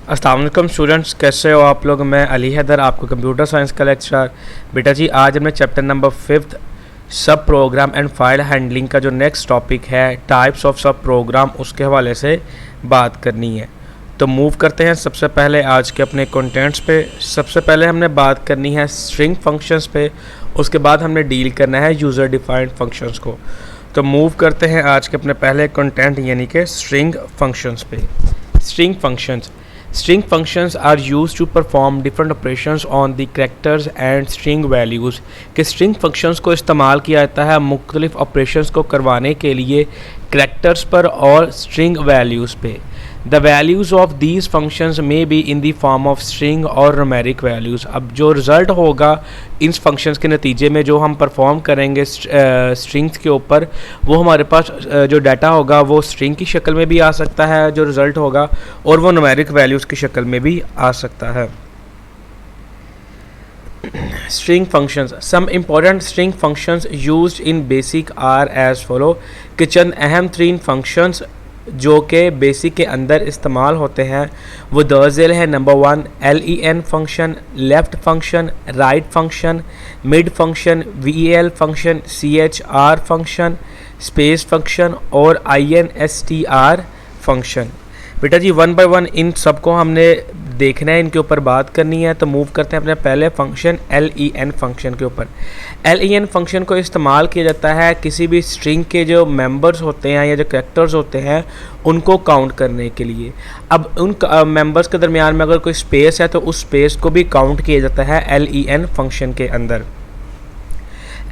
अस्सलाम वालेकुम स्टूडेंट्स, कैसे हो आप लोग। मैं अली हैदर, आपको कंप्यूटर साइंस का लेक्चरर। बेटा जी, आज हमने चैप्टर नंबर 5 सब प्रोग्राम एंड फाइल हैंडलिंग का जो नेक्स्ट टॉपिक है टाइप्स ऑफ सब प्रोग्राम, उसके हवाले से बात करनी है। तो मूव करते हैं सबसे पहले आज के अपने कंटेंट्स पे। सबसे पहले हमने बात करनी है स्ट्रिंग फंक्शंस पे, उसके बाद हमने डील करना है यूज़र डिफाइंड फंक्शंस को। तो मूव करते हैं आज के अपने पहले कंटेंट यानी कि स्ट्रिंग फंक्शंस पे। String functions are used to perform different operations on the characters and string values। कि string functions को इस्तेमाल किया जाता है मुख्तलिफ operations को करवाने के लिए characters पर और string values पे। The values of these functions may be in the form of string और numeric values। अब जो रिज़ल्ट होगा इन फंक्शंस के नतीजे में जो हम परफॉर्म करेंगे स्ट्रिंग्स के ऊपर, वो हमारे पास जो डाटा होगा वो स्ट्रिंग की शक्ल में भी आ सकता है जो रिज़ल्ट होगा, और वो न्यूमेरिक वैल्यूज़ की शक्ल में भी आ सकता है। String functions, some important string functions used in basic are as follow. कि चंद अहम तरीन फंक्शंस जो कि बेसिक के अंदर इस्तेमाल होते हैं वो दर्जिल है। Number 1 len function, left function, right function, mid function, vel function, chr function, space function और instr फंक्शन। बेटा जी 1 बाय 1 इन सब को हमने देखना है, इनके ऊपर बात करनी है। तो मूव करते हैं अपने पहले फंक्शन len फंक्शन के ऊपर। len फंक्शन को इस्तेमाल किया जाता है किसी भी स्ट्रिंग के जो मेंबर्स होते हैं या जो कैरेक्टर्स होते हैं उनको काउंट करने के लिए। अब उन मेंबर्स के दरमियान में अगर कोई स्पेस है तो उस स्पेस को भी काउंट किया जाता है len फंक्शन के अंदर।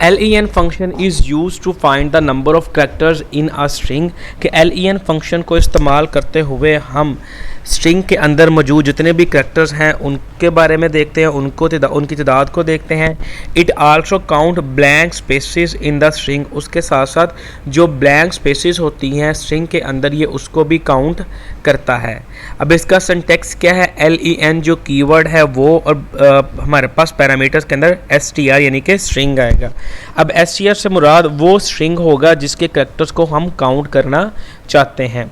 len function is use to find the number of characters in a string. कि len फंक्शन को इस्तेमाल करते हुए हम स्ट्रिंग के अंदर मौजूद जितने भी कैरेक्टर्स हैं उनके बारे में देखते हैं, उनकी तादाद को देखते हैं। It also count blank spaces in the string. उसके साथ साथ जो ब्लैंक स्पेसिस होती हैं स्ट्रिंग के अंदर, ये उसको भी काउंट करता है। अब इसका सिंटैक्स क्या है, len जो कीवर्ड है वो, और हमारे पास पैरामीटर्स के अंदर str यानी कि स्ट्रिंग आएगा। अब str से मुराद वो स्ट्रिंग होगा जिसके कैरेक्टर्स को हम काउंट करना चाहते हैं।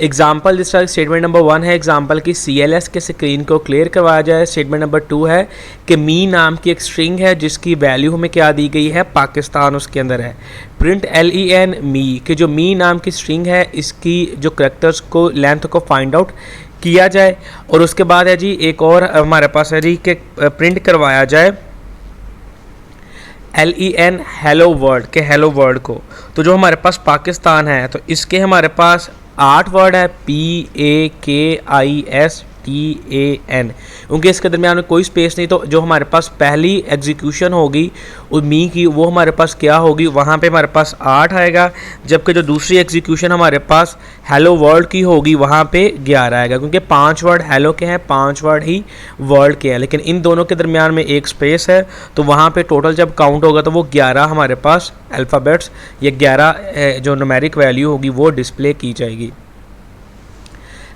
एग्जाम्पल जिस तरह स्टेटमेंट नंबर 1 है एग्जाम्पल की CLS के स्क्रीन को क्लियर करवाया जाए। स्टेटमेंट नंबर 2 है कि मी नाम की एक स्ट्रिंग है जिसकी वैल्यू हमें क्या दी गई है, पाकिस्तान उसके अंदर है। प्रिंट len मी, कि जो मी नाम की स्ट्रिंग है इसकी जो कैरेक्टर्स को लेंथ को फाइंड आउट किया जाए। और उसके बाद है जी एक और हमारे पास है जी कि प्रिंट करवाया जाए len हेलो वर्ल्ड के हेलो वर्ल्ड को। तो जो हमारे पास पाकिस्तान है तो इसके हमारे पास 8 वर्ड है PAKISTAN, क्योंकि इसके दरमियान में कोई स्पेस नहीं। तो जो हमारे पास पहली एग्जीक्यूशन होगी उस मी की वो हमारे पास क्या होगी, वहाँ पे हमारे पास 8 आएगा, जबकि जो दूसरी एग्जीक्यूशन हमारे पास हेलो वर्ल्ड की होगी वहाँ पे 11 आएगा, क्योंकि 5 वर्ड हेलो के हैं, 5 वर्ड ही वर्ल्ड के हैं। लेकिन इन दोनों के दरमियान में एक स्पेस है तो वहाँ पे टोटल जब काउंट होगा तो वो 11 हमारे पास अल्फ़ाबेट्स या 11 जो न्यूमेरिक वैल्यू होगी वो डिस्प्ले की जाएगी।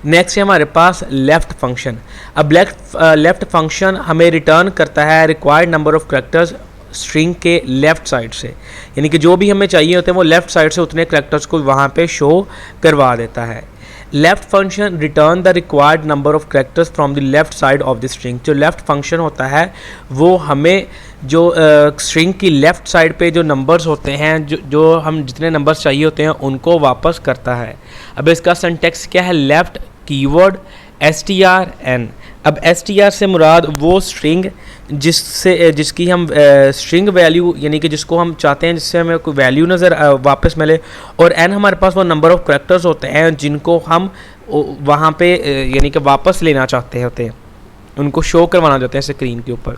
नेक्स्ट है हमारे पास लेफ़्ट फंक्शन। अब लेफ़्ट फंक्शन हमें रिटर्न करता है required number of characters string के लेफ़्ट साइड से, यानी कि जो भी हमें चाहिए होते हैं वो लेफ़्ट साइड से उतने कैरेक्टर्स को वहाँ पे शो करवा देता है। Left function return the required number of characters from the left side of the string. जो लेफ़्ट फंक्शन होता है वो हमें जो स्ट्रिंग की लेफ़्ट साइड पे जो नंबर्स होते हैं, जो हम जितने नंबर्स चाहिए होते हैं उनको वापस करता है। अब इसका सिंटैक्स क्या है, लेफ़्ट कीवर्ड strn। अब str से मुराद वो स्ट्रिंग जिसकी हम स्ट्रिंग वैल्यू यानी कि जिसको हम चाहते हैं जिससे हमें कोई वैल्यू नज़र वापस मिले, और n हमारे पास वो नंबर ऑफ़ कैरेक्टर्स होते हैं जिनको हम वहाँ पे यानी कि वापस लेना चाहते होते हैं, उनको शो करवाना चाहते हैं स्क्रीन के ऊपर।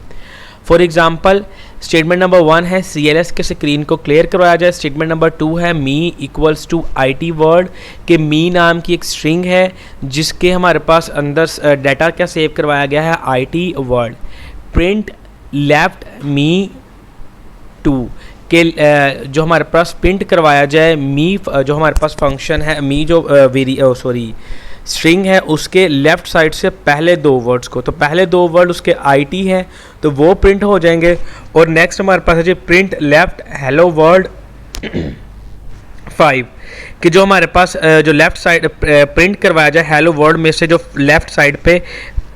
फॉर एग्जाम्पल स्टेटमेंट नंबर 1 है CLS के स्क्रीन को क्लियर करवाया जाए। स्टेटमेंट नंबर 2 है मी इक्वल्स टू IT वर्ड, के मी नाम की एक स्ट्रिंग है जिसके हमारे पास अंदर डाटा क्या सेव करवाया गया है, IT word. Print left me 2 के जो हमारे पास प्रिंट करवाया जाए मी, जो हमारे पास फंक्शन है मी जो स्ट्रिंग है उसके लेफ़्ट साइड से पहले 2 वर्ड्स को। तो पहले 2 वर्ड उसके IT है तो वो प्रिंट हो जाएंगे। और नेक्स्ट हमारे पास है जी प्रिंट लेफ्ट हेलो वर्ल्ड 5 कि जो हमारे पास जो लेफ़्ट साइड प्रिंट करवाया जाए हेलो वर्ल्ड में से जो लेफ़्ट साइड पे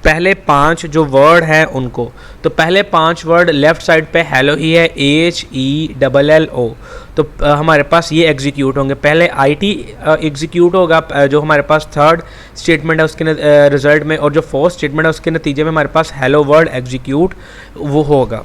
पहले 5 जो वर्ड हैं उनको, तो पहले 5 वर्ड लेफ़्ट साइड पे हेलो ही है, HELLO, तो हमारे पास ये एग्जीक्यूट होंगे। पहले IT एग्जीक्यूट होगा जो हमारे पास थर्ड स्टेटमेंट है उसके रिजल्ट में, और जो फोर्थ स्टेटमेंट है उसके नतीजे में हमारे पास हेलो वर्ड एग्जीक्यूट वो होगा।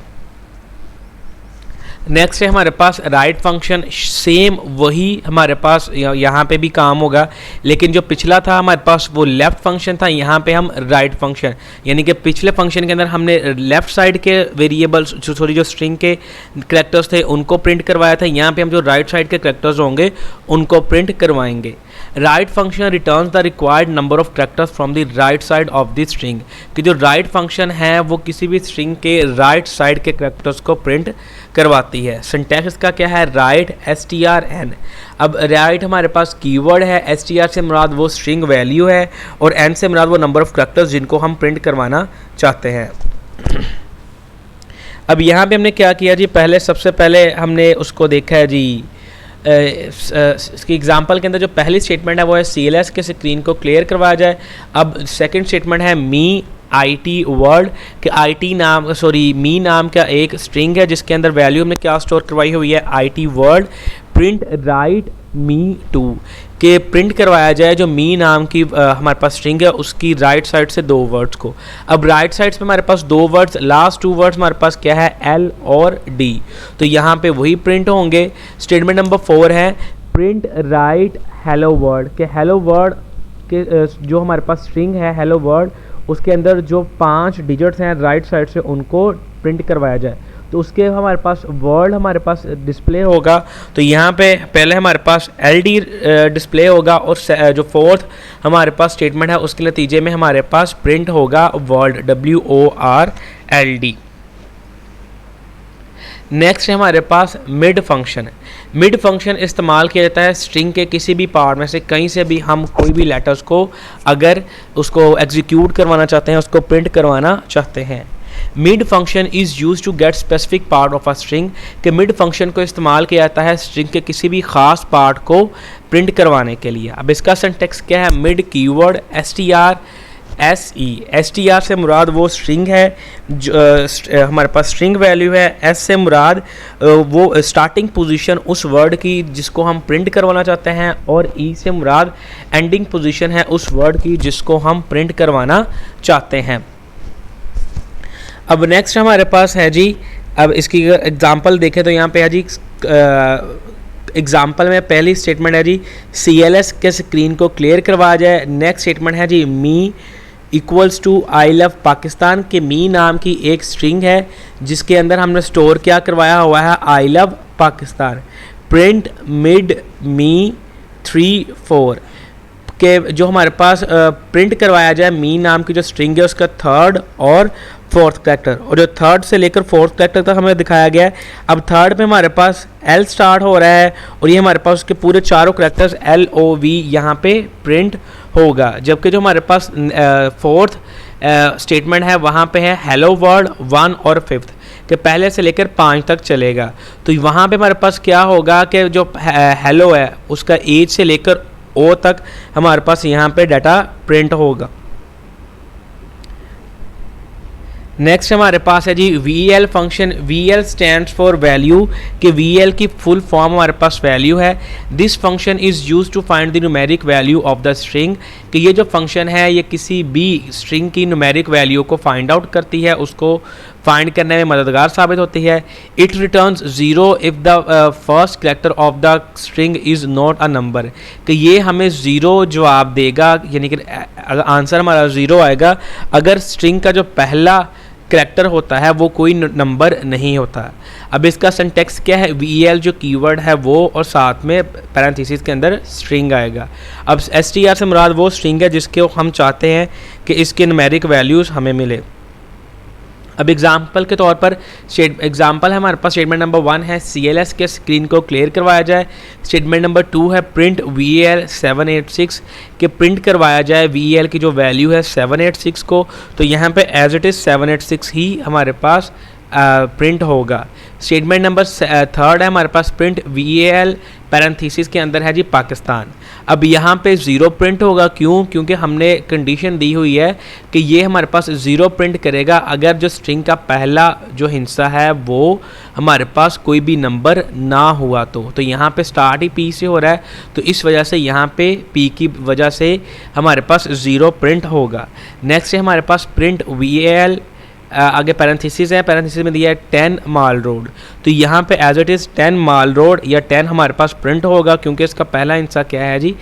नेक्स्ट है हमारे पास राइट फंक्शन, सेम वही हमारे पास यहाँ पे भी काम होगा, लेकिन जो पिछला था हमारे पास वो लेफ़्ट फंक्शन था, यहाँ पे हम राइट फंक्शन, यानी कि पिछले फंक्शन के अंदर हमने लेफ़्ट साइड के वेरिएबल्स जो स्ट्रिंग के करैक्टर्स थे उनको प्रिंट करवाया था, यहाँ पे हम जो राइट साइड के करैक्टर्स होंगे उनको प्रिंट करवाएंगे। Right function returns the required number of characters from the right side of the string, कि जो राइट फंक्शन है वो किसी भी स्ट्रिंग के राइट साइड के करैक्टर्स को प्रिंट करवाती है। सिंटैक्स इसका क्या है, राइट strn। अब राइट हमारे पास कीवर्ड है, str से मुराद वो स्ट्रिंग वैल्यू है और n से मुराद वो नंबर ऑफ करैक्टर्स जिनको हम प्रिंट करवाना चाहते हैं। अब यहाँ पे हमने क्या किया जी, सबसे पहले हमने उसको देखा है जी, इसकी एग्जांपल के अंदर जो पहली स्टेटमेंट है वो है CLS के स्क्रीन को क्लियर करवाया जाए। अब सेकंड स्टेटमेंट है मी IT वर्ड के मी नाम का एक स्ट्रिंग है जिसके अंदर वैल्यू हमने क्या स्टोर करवाई हुई है, IT word print right me to, के प्रिंट करवाया जाए जो मी नाम की हमारे पास स्ट्रिंग है उसकी राइट साइड से 2 वर्ड्स को। अब राइट साइड पे हमारे पास 2 वर्ड्स, लास्ट 2 वर्ड्स हमारे पास क्या है, L और D, तो यहाँ पे वही प्रिंट होंगे। स्टेटमेंट नंबर 4 है प्रिंट राइट हेलो वर्ड के हेलो वर्ड के जो हमारे पास स्ट्रिंग है हेलो वर्ड उसके अंदर जो 5 डिजिट्स हैं राइट साइड से उनको प्रिंट करवाया जाए, तो उसके हमारे पास वर्ड हमारे पास डिस्प्ले होगा। तो यहाँ पे पहले हमारे पास LD डिस्प्ले होगा और जो फोर्थ हमारे पास स्टेटमेंट है उसके नतीजे में हमारे पास प्रिंट होगा वर्ड WORLD। नेक्स्ट है हमारे पास मिड फंक्शन। मिड फंक्शन इस्तेमाल किया जाता है स्ट्रिंग के किसी भी पार्ट में से, कहीं से भी हम कोई भी लेटर्स को अगर उसको एग्जीक्यूट करवाना चाहते हैं, उसको प्रिंट करवाना चाहते हैं। Mid function is use to get specific part of a string, के मिड फंक्शन को इस्तेमाल किया जाता है स्ट्रिंग के किसी भी ख़ास पार्ट को प्रिंट करवाने के लिए। अब इसका सिंटैक्स क्या है, मिड कीवर्ड STR से मुराद वो स्ट्रिंग है जो हमारे पास स्ट्रिंग वैल्यू है, S से मुराद वो स्टार्टिंग पोजीशन उस वर्ड की जिसको हम प्रिंट करवाना चाहते हैं, और E से मुराद एंडिंग पोजीशन है उस वर्ड की जिसको हम प्रिंट करवाना चाहते हैं। अब नेक्स्ट हमारे पास है जी, अब इसकी एग्जांपल देखें तो यहाँ पे है जी, एग्जांपल में पहली स्टेटमेंट है जी CLS के स्क्रीन को क्लियर करवाया जाए। नेक्स्ट स्टेटमेंट है जी me equals to I love Pakistan, के मी नाम की एक स्ट्रिंग है जिसके अंदर हमने स्टोर क्या करवाया हुआ है, I love Pakistan. Print mid me 3 4 के जो हमारे पास प्रिंट करवाया जाए मी नाम की जो स्ट्रिंग है उसका थर्ड और फोर्थ कैरेक्टर, और जो थर्ड से लेकर फोर्थ कैरेक्टर तक हमें दिखाया गया है। अब थर्ड पे हमारे पास L स्टार्ट हो रहा है और ये हमारे पास उसके पूरे चारों कैरेक्टर्स LOV यहाँ पे प्रिंट होगा, जबकि जो हमारे पास फोर्थ स्टेटमेंट है वहाँ पे है हेलो वर्ड 1 और 5th के पहले से लेकर 5 तक चलेगा। तो वहाँ पे हमारे पास क्या होगा कि जो हेलो है उसका एज से लेकर O तक हमारे पास यहाँ पे डाटा प्रिंट होगा। नेक्स्ट हमारे पास है जी VL function. VL stands for value, कि VL की फुल फॉर्म हमारे पास वैल्यू है। This function is use to find the numeric value of the string, कि ये जो फंक्शन है ये किसी भी स्ट्रिंग की न्यूमेरिक वैल्यू को फाइंड आउट करती है, उसको फाइंड करने में मददगार साबित होती है। It returns 0 if the first character of the string is not a number, कि ये हमें 0 जवाब देगा, यानी कि आंसर हमारा 0 आएगा अगर स्ट्रिंग का जो पहला करैक्टर होता है वो कोई नंबर नहीं होता। अब इसका सिंटैक्स क्या है, VL जो कीवर्ड है वो और साथ में पैरेंथेसिस के अंदर स्ट्रिंग आएगा। अब STR से मुराद वो स्ट्रिंग है जिसके हम चाहते हैं कि इसके न्यूमेरिक वैल्यूज़ हमें मिले। अब एग्जाम्पल के तौर पर एग्जाम्पल है हमारे पास स्टेटमेंट नंबर 1 है CLS के स्क्रीन को क्लियर करवाया जाए। स्टेटमेंट नंबर 2 है प्रिंट VL 786 के प्रिंट करवाया जाए VL की जो वैल्यू है 786 को, तो यहाँ पे एज इट इज़ 786 ही हमारे पास प्रिंट होगा। स्टेटमेंट नंबर थर्ड है हमारे पास प्रिंट VAL पैरेंथेसिस के अंदर है जी पाकिस्तान। अब यहाँ पे ज़ीरो प्रिंट होगा, क्यों? क्योंकि हमने कंडीशन दी हुई है कि ये हमारे पास ज़ीरो प्रिंट करेगा अगर जो स्ट्रिंग का पहला जो हिस्सा है वो हमारे पास कोई भी नंबर ना हुआ तो यहाँ पे स्टार्ट ही P से हो रहा है, तो इस वजह से यहाँ पे P की वजह से हमारे पास ज़ीरो प्रिंट होगा। नेक्स्ट है हमारे पास प्रिंट VAL, आगे पैरेंथेसिस है, पैरेंथेसिस में दिया है 10 माल रोड, तो यहाँ पे as it is 10 mall road या 10 हमारे पास प्रिंट होगा क्योंकि इसका पहला हिस्सा क्या है जी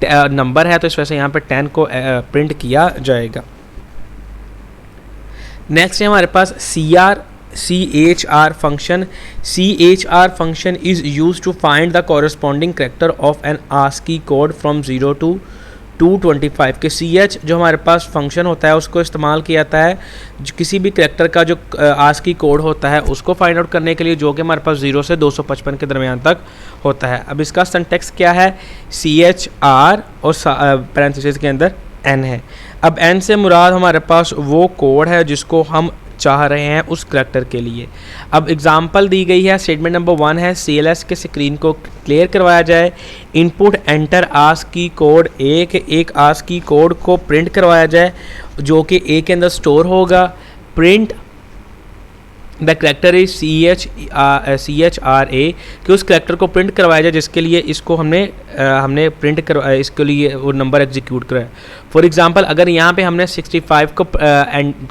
नंबर है, तो इस वजह से यहाँ पे 10 को प्रिंट किया जाएगा। नेक्स्ट है हमारे पास CHR function. CHR function is use to find the corresponding character of an ASCII code from 0 to 225 के CH जो हमारे पास फंक्शन होता है उसको इस्तेमाल किया जाता है किसी भी करेक्टर का जो ASCII कोड होता है उसको फाइंड आउट करने के लिए, जो कि हमारे पास 0 से 255 के दरमियान तक होता है। अब इसका सिंटैक्स क्या है? CHR और पैरेंथेसिस के अंदर N है। अब N से मुराद हमारे पास वो कोड है जिसको हम चाह रहे हैं उस करेक्टर के लिए। अब एग्जांपल दी गई है, स्टेटमेंट नंबर 1 है CLS के स्क्रीन को क्लियर करवाया जाए, इनपुट एंटर ASCII कोड एक ASCII कोड को प्रिंट करवाया जाए जो कि A के अंदर स्टोर होगा। Print the character is CHRA कि उस करेक्टर को प्रिंट करवाया जाए जिसके लिए इसको हमने प्रिंट करवाया, इसके लिए वो नंबर एग्जीक्यूट कराया। फॉर एग्जांपल अगर यहाँ पे हमने 65 को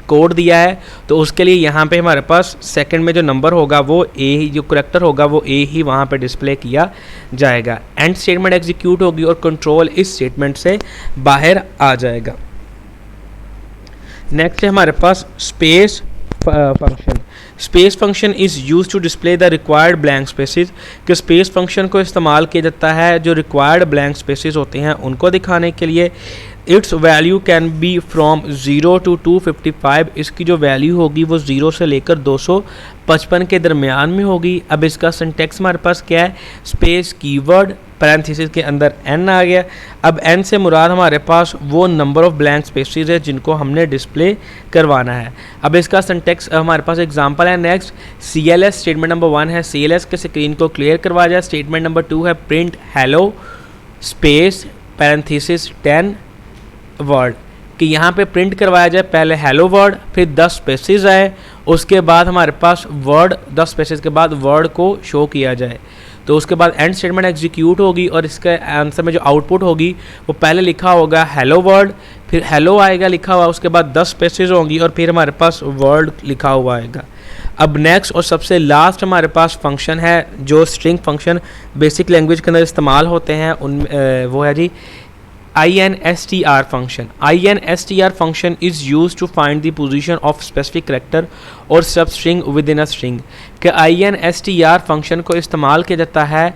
कोड दिया है तो उसके लिए यहाँ पे हमारे पास सेकंड में जो नंबर होगा वो A ही, जो करेक्टर होगा वो A ही वहाँ पे डिस्प्ले किया जाएगा। एंड स्टेटमेंट एग्जीक्यूट होगी और कंट्रोल इस स्टेटमेंट से बाहर आ जाएगा। नेक्स्ट है हमारे पास space function. Space function is use to display the required blank spaces कि स्पेस फंक्शन को इस्तेमाल किया जाता है जो रिक्वायर्ड ब्लैंक स्पेसिस होते हैं उनको दिखाने के लिए। It's value can be from 0 to 255, इसकी जो वैल्यू होगी वो 0 से लेकर 255 के दरमियान में होगी। अब इसका सिंटैक्स हमारे पास क्या है? स्पेस कीवर्ड पैरेंथेसिस के अंदर N आ गया। अब N से मुराद हमारे पास वो नंबर ऑफ ब्लैंक स्पेसिस है जिनको हमने डिस्प्ले करवाना है। अब इसका सिंटैक्स हमारे पास एग्जांपल है। नेक्स्ट CLS स्टेटमेंट नंबर 1 है, CLS के स्क्रीन को क्लियर करवाया जाए। स्टेटमेंट नंबर 2 है print hello space parenthesis 10 word कि यहाँ पे प्रिंट करवाया जाए पहले हेलो वर्ड फिर 10 स्पेसिस आए, उसके बाद हमारे पास वर्ड 10 स्पेसिस के बाद वर्ड को शो किया जाए। तो उसके बाद एंड स्टेटमेंट एग्जीक्यूट होगी और इसके आंसर में जो आउटपुट होगी वो पहले लिखा होगा हेलो वर्ड, फिर हेलो आएगा लिखा हुआ, उसके बाद 10 स्पेसिस होंगी और फिर हमारे पास वर्ड लिखा हुआ आएगा। अब नेक्स्ट और सबसे लास्ट हमारे पास फंक्शन है जो स्ट्रिंग फंक्शन बेसिक लैंग्वेज के अंदर इस्तेमाल होते हैं, उन वो है जी INSTR function. INSTR function is used to find the position of specific character or substring within a string. कि INSTR function को इस्तेमाल किया जाता है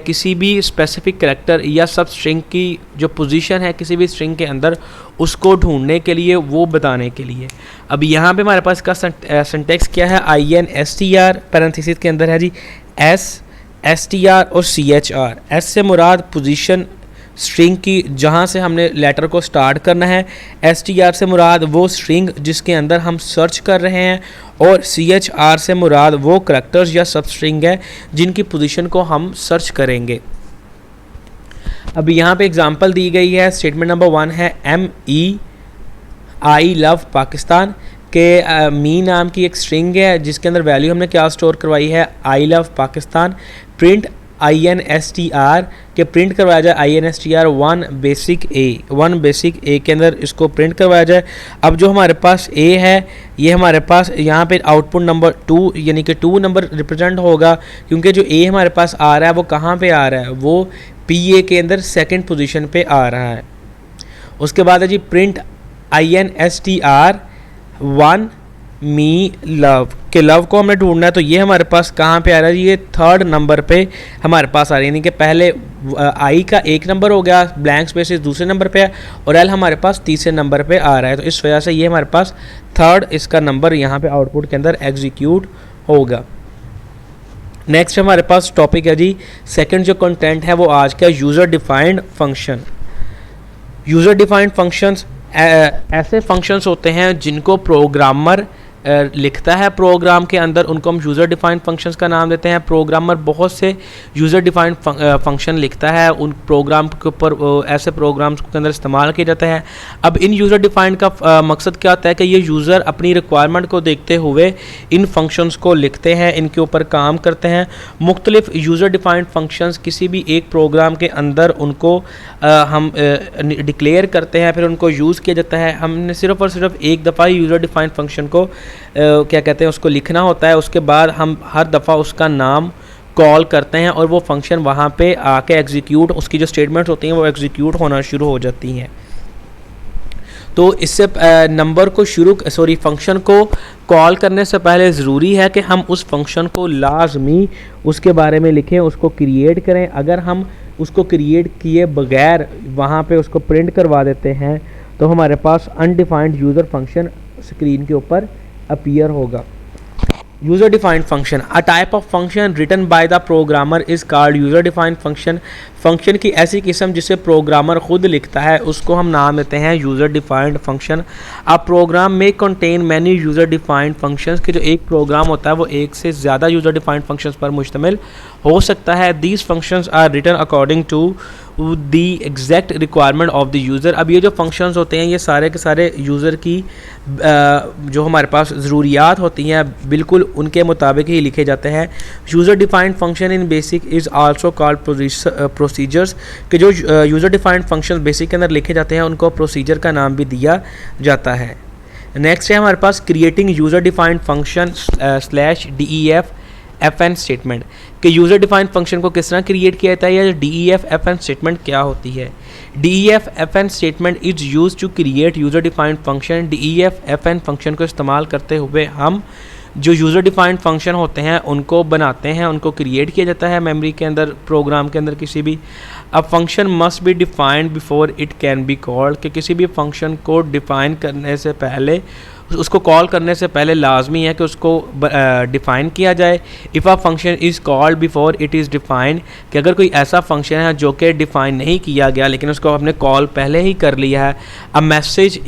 किसी भी स्पेसिफिक करेक्टर या सब स्ट्रिंग की जो पोजीशन है किसी भी स्ट्रिंग के अंदर उसको ढूंढने के लिए, वो बताने के लिए। अब यहाँ पे हमारे पास इसका सिंटैक्स क्या है? INSTR पैरेंथेसिस के अंदर है जी STR और CHR। S से मुराद पोजीशन स्ट्रिंग की जहाँ से हमने लेटर को स्टार्ट करना है, STR से मुराद वो स्ट्रिंग जिसके अंदर हम सर्च कर रहे हैं, और CHR से मुराद वो करैक्टर्स या सब स्ट्रिंग है जिनकी पोजीशन को हम सर्च करेंगे। अब यहाँ पे एग्जांपल दी गई है, स्टेटमेंट नंबर 1 है MEI लव पाकिस्तान के मी नाम की एक स्ट्रिंग है जिसके अंदर वैल्यू हमने क्या स्टोर करवाई है? I love Pakistan. Print INSTR के प्रिंट करवाया जाए INSTR 1 बेसिक A के अंदर इसको प्रिंट करवाया जाए। अब जो हमारे पास A है ये हमारे पास यहाँ पे आउटपुट नंबर 2 यानी कि 2 नंबर रिप्रेजेंट होगा क्योंकि जो A हमारे पास आ रहा है वो कहाँ पे आ रहा है? वो PA के अंदर सेकंड पोजीशन पे आ रहा है। उसके बाद है जी प्रिंट INSTR 1 मी लव के लव को हमने ढूंढना है, तो ये हमारे पास कहाँ पे आ रहा है? ये थर्ड नंबर पे हमारे पास आ रही है, यानी कि पहले आई का एक नंबर हो गया, ब्लैंक स्पेसिस दूसरे नंबर पे है और एल हमारे पास तीसरे नंबर पे आ रहा है, तो इस वजह से ये हमारे पास थर्ड इसका नंबर यहाँ पे आउटपुट के अंदर एग्जीक्यूट होगा। नेक्स्ट हमारे पास टॉपिक है जी सेकंड जो कंटेंट है वो आज का user defined function. User defined functions ऐसे फंक्शंस होते हैं जिनको प्रोग्रामर लिखता है प्रोग्राम के अंदर, उनको हम यूज़र डिफाइंड फंक्शंस का नाम देते हैं। प्रोग्रामर बहुत से यूज़र डिफाइंड फंक्शन लिखता है, उन प्रोग्राम के ऊपर ऐसे प्रोग्राम्स के अंदर इस्तेमाल किया जाता है। अब इन यूज़र डिफाइंड का मकसद क्या होता है कि ये यूज़र अपनी रिक्वायरमेंट को देखते हुए इन फंक्शंस को लिखते हैं, इनके ऊपर काम करते हैं। मुख्तलिफ यूज़र डिफाइंड फंक्शंस किसी भी एक प्रोग्राम के अंदर उनको हम डिक्लेयर करते हैं, फिर उनको यूज़ किया जाता है। हमने सिर्फ और सिर्फ एक दफ़ा यूज़र डिफाइंड फंक्शन को क्या कहते हैं उसको लिखना होता है, उसके बाद हम हर दफ़ा उसका नाम कॉल करते हैं और वो फंक्शन वहाँ पे आके एग्जीक्यूट, उसकी जो स्टेटमेंट्स होती हैं वो एग्जीक्यूट होना शुरू हो जाती हैं। तो इससे नंबर को फंक्शन को कॉल करने से पहले ज़रूरी है कि हम उस फंक्शन को लाजमी उसके बारे में लिखें, उसको क्रिएट करें। अगर हम उसको क्रिएट किए बगैर वहाँ पे उसको प्रिंट करवा देते हैं तो हमारे पास अनडिफाइंड यूज़र फंक्शन स्क्रीन के ऊपर अपीयर होगा। User defined function, a type of function written by the programmer is called user defined function. Function की ऐसी किस्म जिसे प्रोग्रामर खुद लिखता है उसको हम नाम देते हैं यूज़र डिफाइंड फंक्शन। अ प्रोग्राम में contain many user defined functions, कि जो एक प्रोग्राम होता है वो एक से ज़्यादा यूज़र डिफाइंड फंक्शंस पर मुश्तमिल हो सकता है। These functions are written according to the exact requirement of the user. अब ये जो फंक्शंस होते हैं ये सारे के सारे यूज़र की जो हमारे पास ज़रूरियात होती हैं बिल्कुल उनके मुताबिक ही लिखे जाते हैं। User defined function in basic is also called procedures, कि जो यूज़र डिफाइंड फंक्शन बेसिक के अंदर लिखे जाते हैं उनको प्रोसीजर का नाम भी दिया जाता है। नेक्स्ट है हमारे पास creating user defined function /DEF FN statement, कि यूज़र डिफाइंड फंक्शन को किस तरह क्रिएट किया जाता है, या DEF FN स्टेटमेंट क्या होती है। DEF FN statement is use to create user defined function. DEF FN function को इस्तेमाल करते हुए हम जो यूज़र डिफाइंड फंक्शन होते हैं उनको बनाते हैं, उनको क्रिएट किया जाता है मेमोरी के अंदर, प्रोग्राम के अंदर किसी भी। अब function must be defined before it can be called, कि किसी भी फंक्शन को डिफ़ाइन करने से पहले, उसको कॉल करने से पहले लाजमी है कि उसको डिफ़ाइन किया जाए। If a function is called before it is defined, कि अगर कोई ऐसा फंक्शन है जो कि डिफ़ाइन नहीं किया गया लेकिन उसको आपने कॉल पहले ही कर लिया है,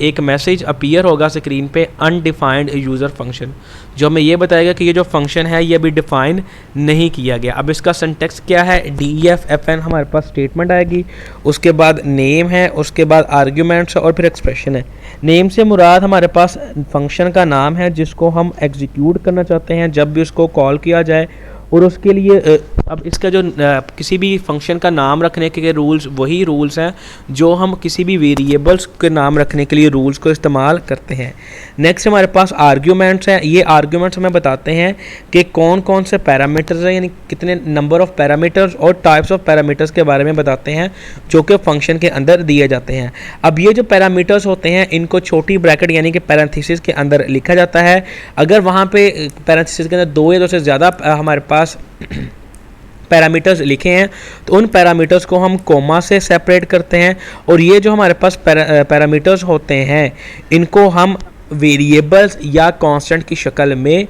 एक मैसेज अपीयर होगा स्क्रीन पे अनडिफाइंड यूज़र फंक्शन, जो हमें ये बताएगा कि ये जो फंक्शन है ये अभी डिफ़ाइन नहीं किया गया। अब इसका सिंटैक्स क्या है, DEF FN हमारे पास स्टेटमेंट आएगी, उसके बाद नेम है, उसके बाद आर्ग्यूमेंट्स और फिर एक्सप्रेशन है। नेम से मुराद हमारे पास फंक्शन का नाम है जिसको हम एग्जीक्यूट करना चाहते हैं जब भी उसको कॉल किया जाए, और उसके लिए अब इसका जो किसी भी फंक्शन का नाम रखने के रूल्स वही रूल्स हैं जो हम किसी भी वेरिएबल्स के नाम रखने के लिए रूल्स को इस्तेमाल करते हैं। नेक्स्ट हमारे पास आर्ग्यूमेंट्स हैं। ये आर्ग्यूमेंट्स हमें बताते हैं कि कौन कौन से पैरामीटर्स हैं, यानी कितने नंबर ऑफ पैरामीटर्स और टाइप्स ऑफ पैरामीटर्स के बारे में बताते हैं जो कि फंक्शन के अंदर दिए जाते हैं। अब ये जो पैरामीटर्स होते हैं इनको छोटी ब्रैकेट यानी कि पैरेंथेसिस के अंदर लिखा जाता है। अगर वहाँ पे पैरेंथेसिस के अंदर 2 या 2 से ज़्यादा हमारे पास पैरामीटर्स लिखे हैं तो उन पैरामीटर्स को हम कोमा से सेपरेट करते हैं, और ये जो हमारे पास पैरामीटर्स होते हैं इनको हम वेरिएबल्स या कांस्टेंट की शक्ल में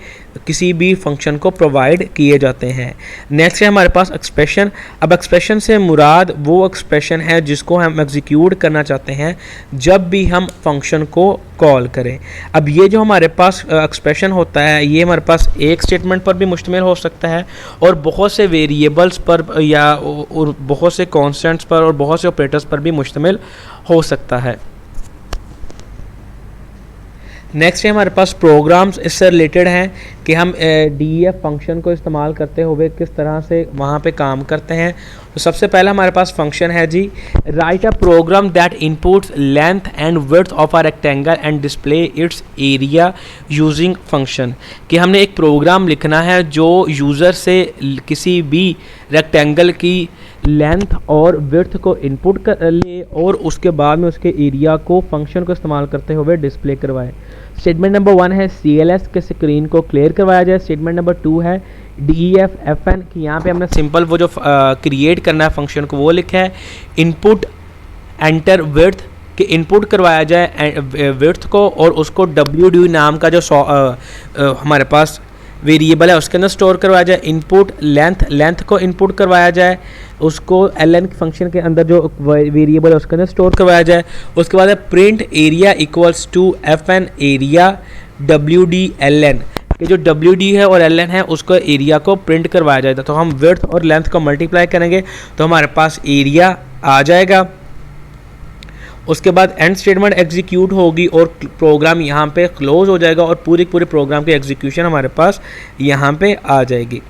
किसी भी फंक्शन को प्रोवाइड किए जाते हैं। नेक्स्ट है हमारे पास एक्सप्रेशन। अब एक्सप्रेशन से मुराद वो एक्सप्रेशन है जिसको हम एग्जीक्यूट करना चाहते हैं जब भी हम फंक्शन को कॉल करें। अब ये जो हमारे पास एक्सप्रेशन होता है ये हमारे पास एक स्टेटमेंट पर भी मुश्तमिल हो सकता है और बहुत से वेरिएबल्स पर या और बहुत से कॉन्स्टेंट्स पर और बहुत से ऑपरेटर्स पर भी मुश्तमिल हो सकता है। नेक्स्ट है हमारे पास प्रोग्राम्स। इससे रिलेटेड हैं कि हम DEF फंक्शन को इस्तेमाल करते हुए किस तरह से वहाँ पे काम करते हैं। तो सबसे पहला हमारे पास फंक्शन है जी, write a program that inputs length and width of a rectangle and display its area using function, कि हमने एक प्रोग्राम लिखना है जो यूज़र से किसी भी रेक्टेंगल की लेंथ और विड्थ को इनपुट कर ले और उसके बाद में उसके एरिया को फंक्शन को इस्तेमाल करते हुए डिस्प्ले करवाए। स्टेटमेंट नंबर 1 है CLS के स्क्रीन को क्लियर करवाया जाए। स्टेटमेंट नंबर 2 है DEF FN कि यहाँ पे हमने सिंपल वो जो क्रिएट करना है फंक्शन को वो लिखा है। इनपुट एंटर विड्थ कि इनपुट करवाया जाए विड्थ को और उसको WD नाम का जो हमारे पास वेरिएबल है उसके अंदर स्टोर करवाया जाए। इनपुट लेंथ को इनपुट करवाया जाए, उसको ln फंक्शन के अंदर जो वेरिएबल है उसके अंदर स्टोर करवाया जाए। उसके बाद है print area equals to FN area WD कि जो WD है और LN है उसको एरिया को प्रिंट करवाया जाएगा। तो हम विड्थ और लेंथ को मल्टीप्लाई करेंगे तो हमारे पास एरिया आ जाएगा। उसके बाद एंड स्टेटमेंट एग्जीक्यूट होगी और प्रोग्राम यहाँ पे क्लोज हो जाएगा और पूरे प्रोग्राम की एग्जीक्यूशन हमारे पास यहाँ पे आ जाएगी।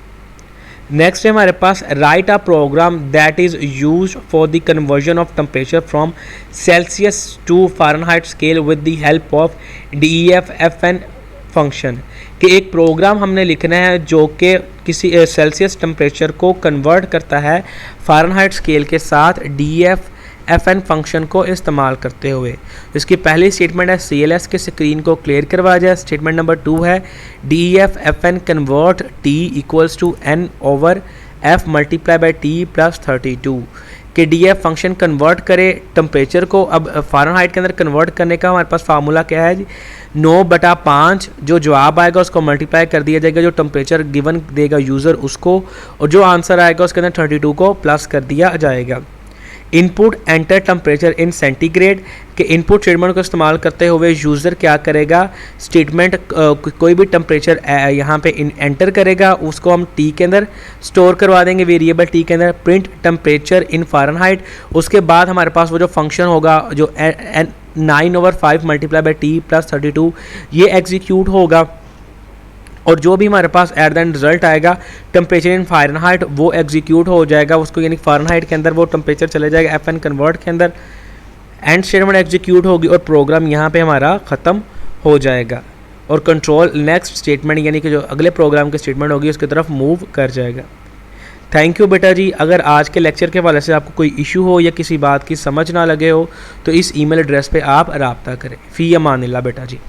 नेक्स्ट है हमारे पास write a program that is use for the conversion of temperature from Celsius to Fahrenheit scale with the help of DEF/FN function कि एक प्रोग्राम हमने लिखना है जो कि किसी सेल्सियस टेम्परेचर को कन्वर्ट करता है फ़ारेनहाइट स्केल के साथ DEF/FN फंक्शन को इस्तेमाल करते हुए। इसकी पहली स्टेटमेंट है CLS के स्क्रीन को क्लियर करवाया जाए। स्टेटमेंट नंबर 2 है DEF/FN convert T equals to N/F multiply by T plus 32 कि DEF फंक्शन कन्वर्ट करे टेम्परेचर को। अब फ़ारेनहाइट के अंदर कन्वर्ट करने का हमारे पास फार्मूला क्या है जी, 9/5 जो जवाब आएगा उसको मल्टीप्लाई कर दिया जाएगा जो टेम्परेचर गिवन देगा यूज़र उसको, और जो आंसर आएगा उसके अंदर 32 को प्लस कर दिया जाएगा। Input enter temperature in centigrade के इनपुट स्टेटमेंट को इस्तेमाल करते हुए यूज़र क्या करेगा, स्टेटमेंट कोई भी टेम्परेचर यहाँ पे एंटर करेगा, उसको हम टी के अंदर स्टोर करवा देंगे वेरिएबल टी के अंदर, प्रिंट टेम्परेचर इन फ़ारेनहाइट। उसके बाद हमारे पास वो जो फंक्शन होगा जो 9/5 मल्टीप्लाई बाई टी प्लस 32 ये एग्जीक्यूट होगा, और जो भी हमारे पास एट द एंड रिजल्ट आएगा टेम्परेचर इन फ़ारेनहाइट वो एग्जीक्यूट हो जाएगा उसको, यानी फ़ारेनहाइट के अंदर वो टेम्परेचर चले जाएगा FN कन्वर्ट के अंदर, एंड स्टेटमेंट एग्जीक्यूट होगी और प्रोग्राम यहाँ पे हमारा ख़त्म हो जाएगा और कंट्रोल नेक्स्ट स्टेटमेंट यानी कि जो अगले प्रोग्राम की स्टेटमेंट होगी उसकी तरफ मूव कर जाएगा। थैंक यू बेटा जी। अगर आज के लेक्चर के हवाले से आपको कोई इशू हो या किसी बात की समझ ना लगे हो तो इस ईमेल एड्रेस पे आप रब्ता करें। फ़ी अमानिल्लाह बेटा जी।